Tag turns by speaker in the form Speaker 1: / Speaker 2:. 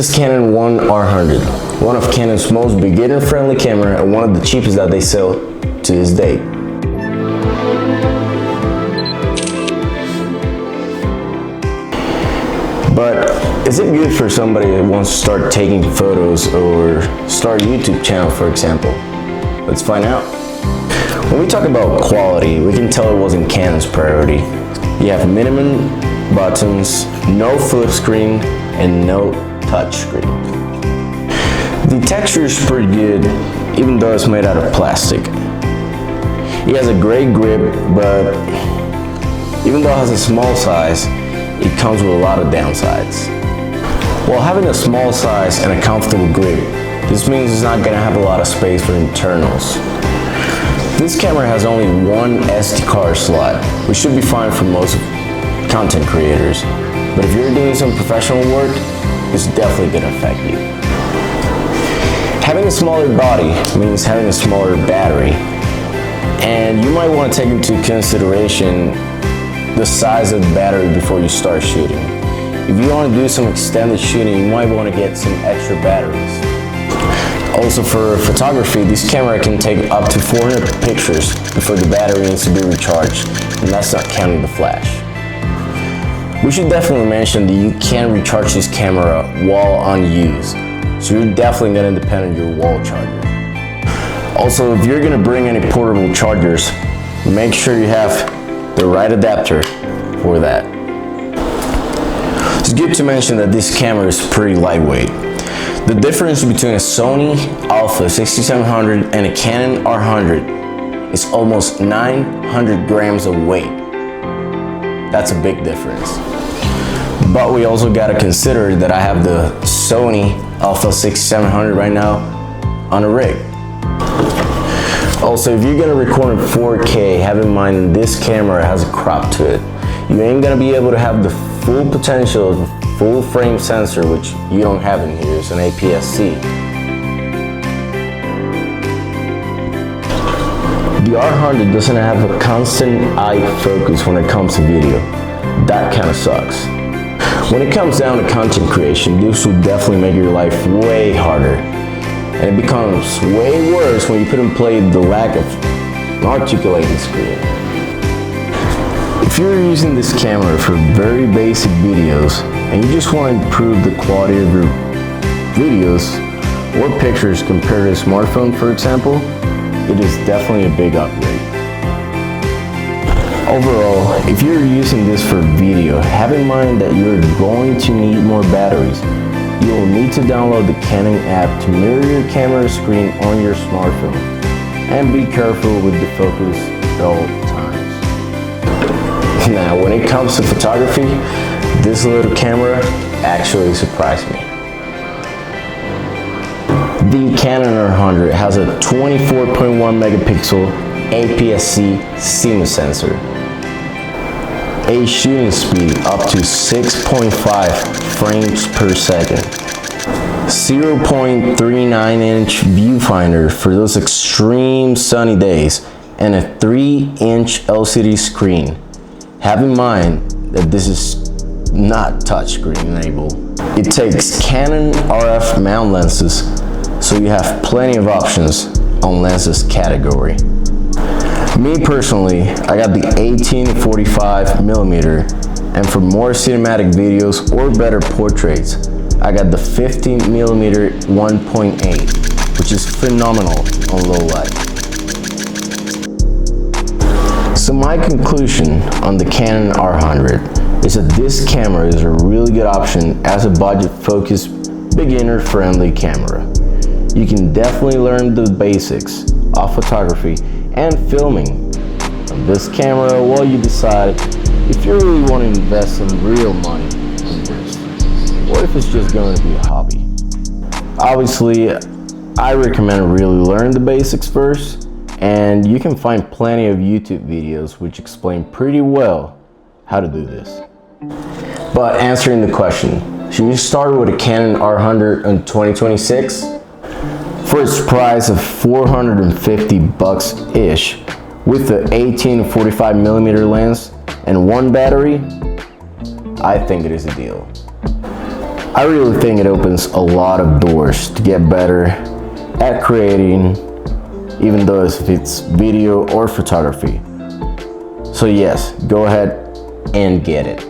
Speaker 1: This is Canon R100, one of Canon's most beginner-friendly camera and one of the cheapest that they sell to this day. But is it good for somebody that wants to start taking photos or start a YouTube channel, for example? Let's find out. When we talk about quality, we can tell it wasn't Canon's priority. You have minimum buttons, no flip screen, and no touch screen. The texture is pretty good, even though it's made out of plastic. It has a great grip, but even though it has a small size, it comes with a lot of downsides. While having a small size and a comfortable grip, this means it's not going to have a lot of space for internals. This camera has only one SD card slot, which should be fine for most content creators. But if you're doing some professional work, it's definitely going to affect you. Having a smaller body means having a smaller battery, and you might want to take into consideration the size of the battery before you start shooting. If you want to do some extended shooting, you might want to get some extra batteries. Also, for photography, this camera can take up to 400 pictures before the battery needs to be recharged, and that's not counting the flash. We should definitely mention that you can recharge this camera while unused, so you're definitely going to depend on your wall charger. Also, if you're going to bring any portable chargers, make sure you have the right adapter for that. It's good to mention that this camera is pretty lightweight. The difference between a Sony Alpha 6700 and a Canon R100 is almost 900 grams of weight. That's a big difference. But we also gotta consider that I have the Sony Alpha 6700 right now on a rig. Also, if you're gonna record in 4K, have in mind this camera has a crop to it. You ain't gonna be able to have the full potential of a full frame sensor, which you don't have in here. It's an APS-C. The R100 doesn't have a constant eye focus when it comes to video. That kind of sucks. When it comes down to content creation, this will definitely make your life way harder. And it becomes way worse when you put in play the lack of an articulating screen. If you're using this camera for very basic videos and you just want to improve the quality of your videos or pictures compared to a smartphone, for example, it is definitely a big upgrade. Overall, if you're using this for video, have in mind that you're going to need more batteries. You will need to download the Canon app to mirror your camera screen on your smartphone, and be careful with the focus at all times. Now, when it comes to photography, this little camera actually surprised me. The Canon R100 has a 24.1 megapixel APS-C CMOS sensor, a shooting speed up to 6.5 frames per second, 0.39 inch viewfinder for those extreme sunny days, and a 3-inch LCD screen. Have in mind that this is not touchscreen enabled. It takes Canon RF mount lenses, so you have plenty of options on lenses category. Me personally, I got the 18-45mm, and for more cinematic videos or better portraits, I got the 15mm 1.8, which is phenomenal on low light. So my conclusion on the Canon R100 is that this camera is a really good option as a budget-focused, beginner-friendly camera. You can definitely learn the basics of photography and filming on this camera while you decide if you really want to invest some real money in this, or if it's just going to be a hobby. Obviously, I recommend really learn the basics first, and you can find plenty of YouTube videos which explain pretty well how to do this. But answering the question, should you start with a Canon R100 in 2026? For its price of $450-ish, with the 18-45mm lens and one battery, I think it is a deal. I really think it opens a lot of doors to get better at creating, even though if it's video or photography. So yes, go ahead and get it.